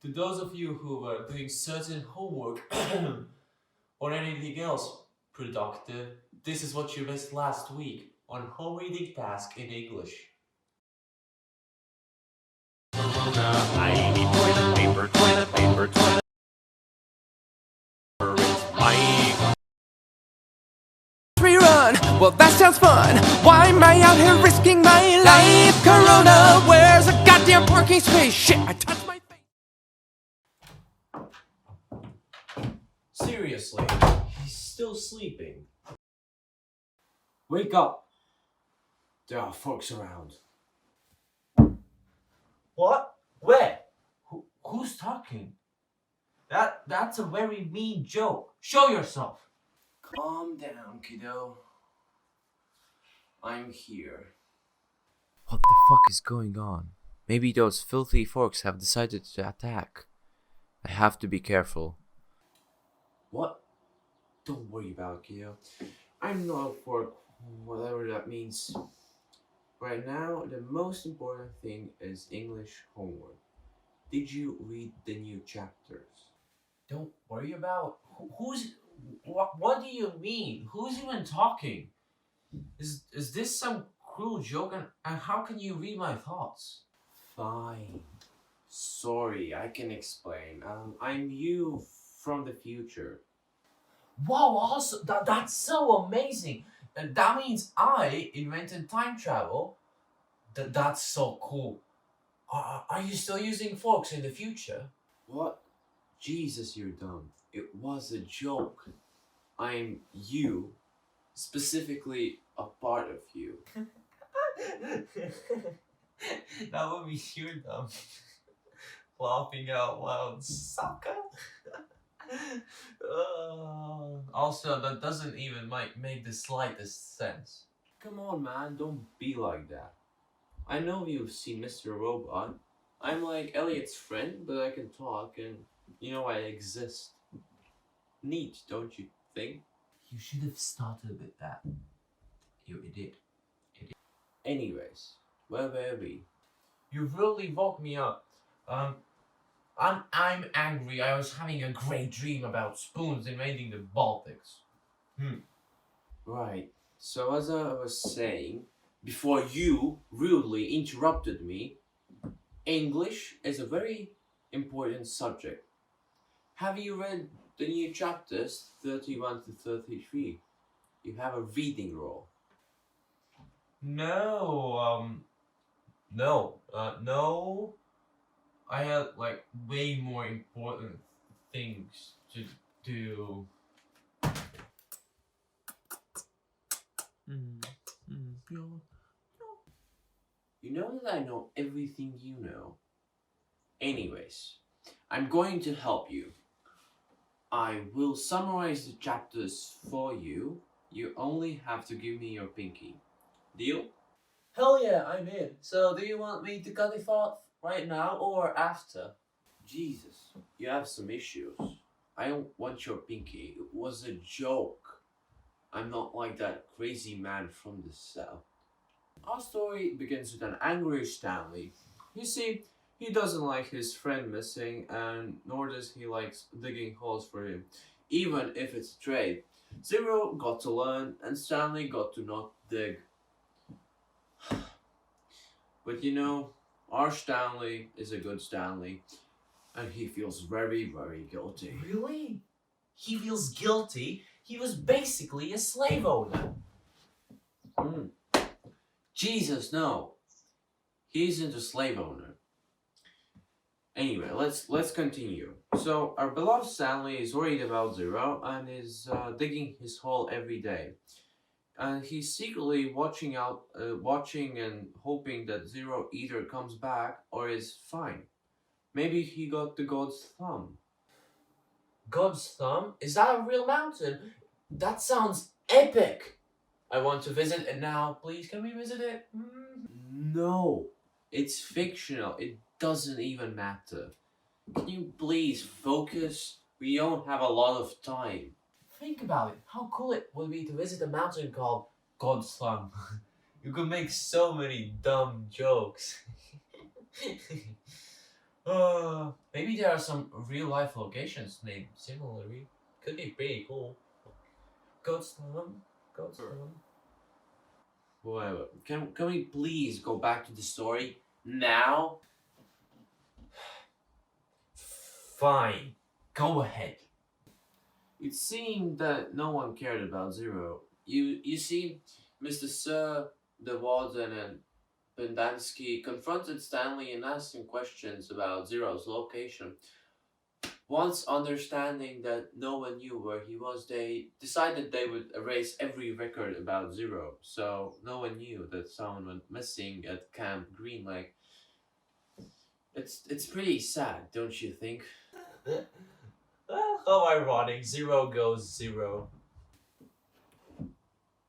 To those of you who were doing certain homework or anything else productive, this is what you missed last week on home reading task in English. I need toilet paper, toilet. It's my rerun. Well, that sounds fun. Why am I out here risking my life? Corona, where's a goddamn parking space? Shit, I touched my face. Seriously, he's still sleeping. Wake up! There are folks around. What? Where? Who's talking? That's a very mean joke. Show yourself. Calm down, kiddo. I'm here. What the fuck is going on? Maybe those filthy forks have decided to attack. I have to be careful. What? Don't worry about it, kiddo. I'm not a fork, whatever that means. Right now, the most important thing is English homework. Did you read the new chapters? Don't worry about who's. What do you mean? Who's even talking? Is this some cruel joke? And how can you read my thoughts? Fine. Sorry, I can explain. I'm you from the future. Wow! Also, that's so amazing. That means I invented time travel. That's so cool. Are you still using forks in the future? What? Jesus, you're dumb. It was a joke. I'm you, specifically a part of you. That would be you dumb. Laughing out loud, sucker. Also, that doesn't even make the slightest sense. Come on, man, don't be like that. I know you've seen Mr. Robot. I'm like Elliot's friend, but I can talk and, I exist. Neat, don't you think? You should have started with that. You idiot. Anyways, where were we? You really woke me up. I'm angry. I was having a great dream about spoons invading the Baltics. Right, so as I was saying, before you rudely interrupted me, English is a very important subject. Have you read the new chapters 31 to 33? You have a reading role. No. I had like way more important things to do. You know that I know everything you know. Anyways, I'm going to help you. I will summarize the chapters for you. You only have to give me your pinky. Deal? Hell yeah, I'm in. So do you want me to cut it off right now or after? Jesus, you have some issues. I don't want your pinky. It was a joke. I'm not like that crazy man from the south. Our story begins with an angry Stanley. You see, he doesn't like his friend missing, and nor does he like digging holes for him, even if it's a trade. Zero got to learn, and Stanley got to not dig. But our Stanley is a good Stanley, and he feels very, very guilty. Really? He feels guilty? He was basically a slave owner. Jesus, no. He isn't a slave owner. Anyway, let's continue. So our beloved Stanley is worried about Zero and is digging his hole every day. And he's secretly watching and hoping that Zero either comes back or is fine. Maybe he got the god's thumb. God's thumb? Is that a real mountain? That sounds epic! I want to visit it now. Please, can we visit it? No, it's fictional. It doesn't even matter. Can you please focus? We don't have a lot of time. Think about it. How cool it would be to visit a mountain called God's thumb. You could make so many dumb jokes. Maybe there are some real life locations named similarly. Could be pretty cool. Go to them. Go to them. Whatever. Can we please go back to the story now? Fine. Go ahead. It seemed that no one cared about Zero. You see, Mr. Sir, the warden, and Pendansky confronted Stanley and asked him questions about Zero's location. Once understanding that no one knew where he was, they decided they would erase every record about Zero, so no one knew that someone went missing at Camp Green Lake. It's pretty sad, don't you think? How ironic. 0 goes 0.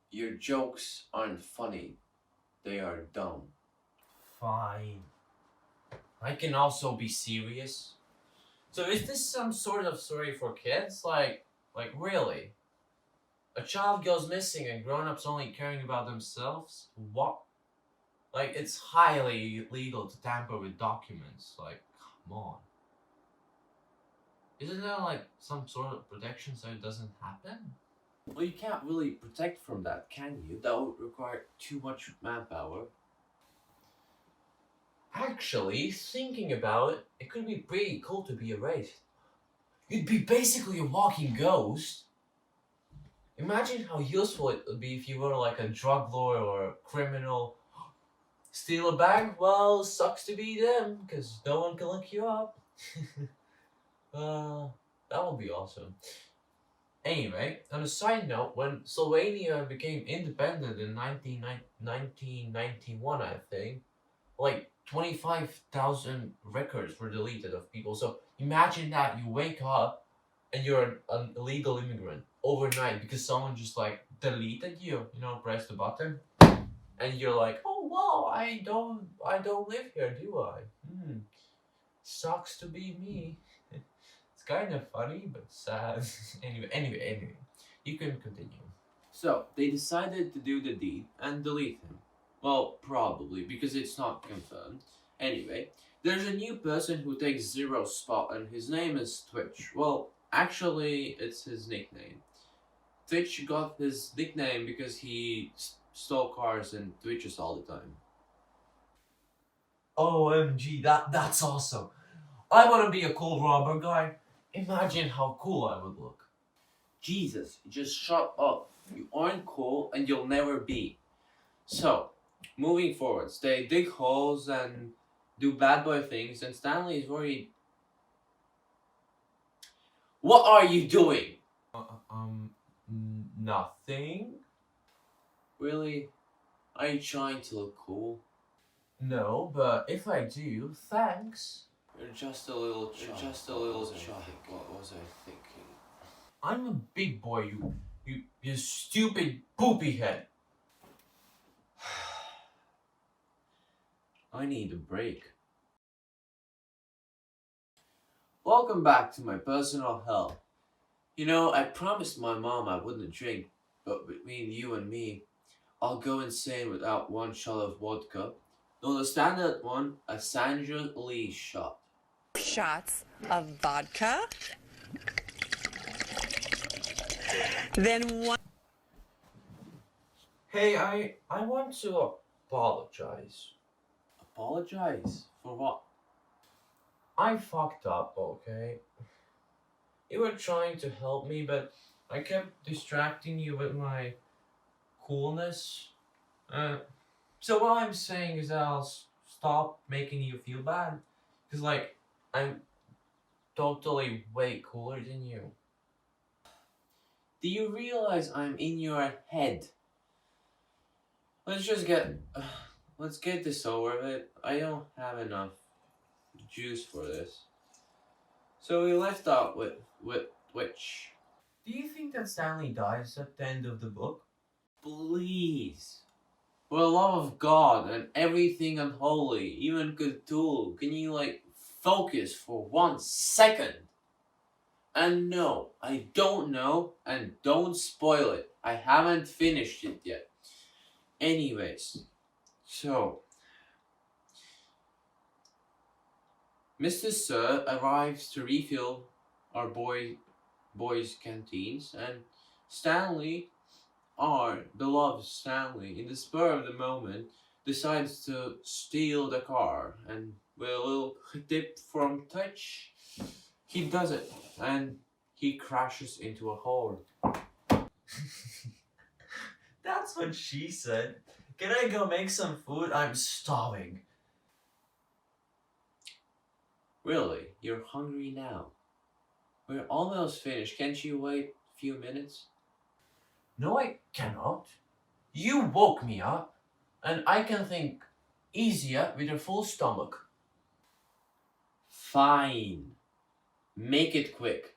Your jokes aren't funny. They are dumb. Fine. I can also be serious. So is this some sort of story for kids? Like really? A child goes missing and grown-ups only caring about themselves? What? Like, it's highly illegal to tamper with documents. Like, come on. Isn't there like some sort of protection so it doesn't happen? Well, you can't really protect from that, can you? That would require too much manpower. Actually, thinking about it, it could be pretty cool to be erased. You'd be basically a walking ghost. Imagine how useful it would be if you were like a drug lord or a criminal. Steal a bag? Well, sucks to be them, because no one can look you up. That would be awesome. Anyway, on a side note, when Slovenia became independent in 1991, I think, like 25,000 records were deleted of people. So imagine that you wake up and you're an illegal immigrant overnight because someone just like deleted you, press the button, and you're like, oh wow, I don't live here, do I? Sucks to be me. It's kind of funny but sad. Anyway, you can continue. So, they decided to do the deed and delete him. Well, probably, because it's not confirmed. Anyway, there's a new person who takes Zero's spot, and his name is Twitch. Well, actually, it's his nickname. Twitch got his nickname because he stole cars and Twitches all the time. OMG, that's awesome. I want to be a cool robber guy. Imagine how cool I would look. Jesus, just shut up. You aren't cool and you'll never be. So, moving forwards, they dig holes and do bad boy things, and Stanley is worried. What are you doing? Nothing? Really? Are you trying to look cool? No, but if I do, thanks. You're just a little child. What was I thinking? I'm a big boy, you stupid poopy head. I need a break. Welcome back to my personal hell. I promised my mom I wouldn't drink, but between you and me, I'll go insane without one shot of vodka. No, the standard one, a Sandra Lee shot. Shots of vodka. Then one. Hey, I want to apologize. Apologize? For what? I fucked up, okay? You were trying to help me, but I kept distracting you with my coolness. So what I'm saying is that I'll stop making you feel bad. Because, I'm totally way cooler than you. Do you realize I'm in your head? Let's get this over with. I don't have enough juice for this. So we left out with which? Do you think that Stanley dies at the end of the book? Please. For the love of God and everything unholy, even Cthulhu, can you focus for 1 second? And no, I don't know, and don't spoil it. I haven't finished it yet. Anyways, so Mr. Sir arrives to refill our boys' canteens, and Stanley, our beloved Stanley, in the spur of the moment, decides to steal the car, and with a little tip from Touch, he does it, and he crashes into a hole. That's what she said. Can I go make some food? I'm starving. Really? You're hungry now? We're almost finished. Can't you wait a few minutes? No, I cannot. You woke me up, and I can think easier with a full stomach. Fine. Make it quick.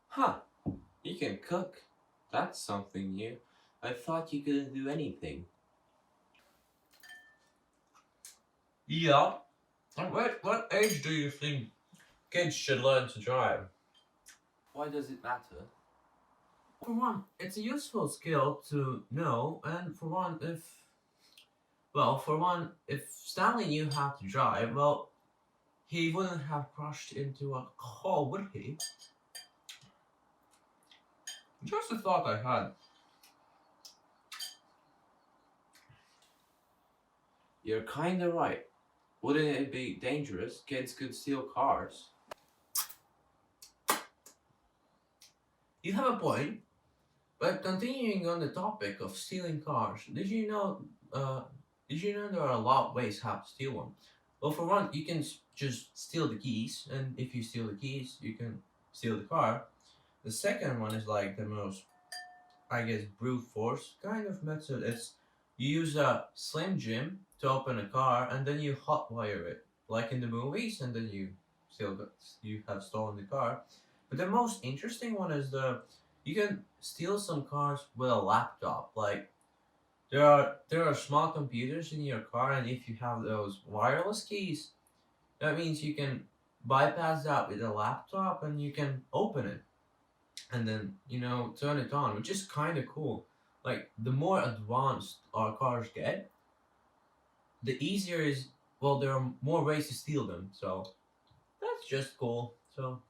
Huh. You can cook. That's something new. I thought you couldn't do anything. Yeah. And what age do you think kids should learn to drive? Why does it matter? For one, it's a useful skill to know, and for one, if Stanley knew how to drive, well, he wouldn't have crashed into a hole, would he? Just a thought I had. You're kinda right. Wouldn't it be dangerous? Kids could steal cars. You have a point, but continuing on the topic of stealing cars, did you know there are a lot of ways how to steal one? Well, for one, you can just steal the keys, and if you steal the keys, you can steal the car. The second one is like the most, I guess, brute force kind of method. It's you use a Slim Jim to open a car, and then you hotwire it, like in the movies, and then you have stolen the car. But the most interesting one is you can steal some cars with a laptop. Like there are small computers in your car, and if you have those wireless keys, that means you can bypass that with a laptop, and you can open it, and then turn it on, which is kind of cool. Like the more advanced our cars get, the easier is. Well, there are more ways to steal them, so that's just cool. So.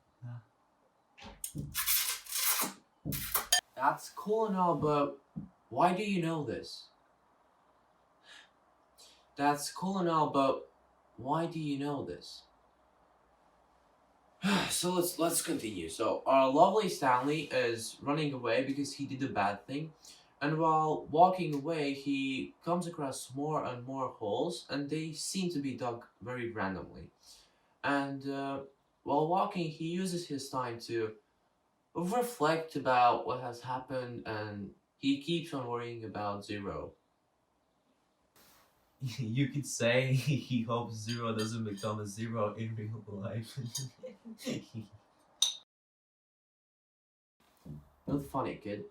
That's cool and all, but why do you know this? That's cool and all, but why do you know this? So let's continue. So our lovely Stanley is running away because he did a bad thing, and while walking away, he comes across more and more holes, and they seem to be dug very randomly. And while walking, he uses his time to reflect about what has happened, and he keeps on worrying about Zero. You could say he hopes Zero doesn't become a zero in real life. Not funny, kid.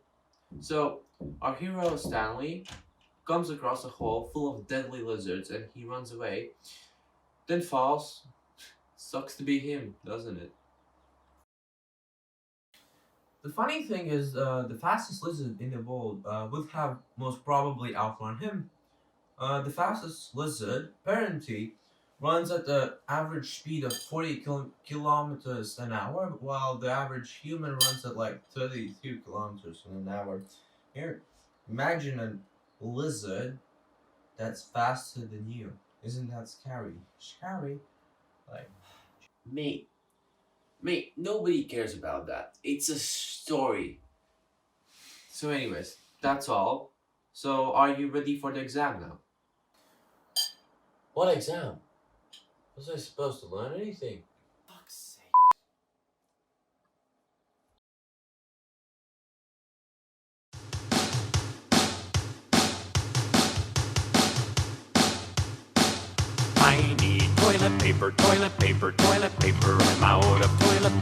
So, our hero Stanley comes across a hole full of deadly lizards, and he runs away, then falls. Sucks to be him, doesn't it? The funny thing is, the fastest lizard in the world would have most probably outrun him. The fastest lizard, apparently, runs at the average speed of 40 kilometers an hour, while the average human runs at like 32 kilometers an hour. Here, imagine a lizard that's faster than you. Isn't that scary? Scary? Like, Mate, nobody cares about that. It's a story. So anyways, that's all. So are you ready for the exam now? what exam? Was I supposed to learn anything? Fuck's sake. I need toilet paper, toilet paper, toilet paper. I'm out of toilet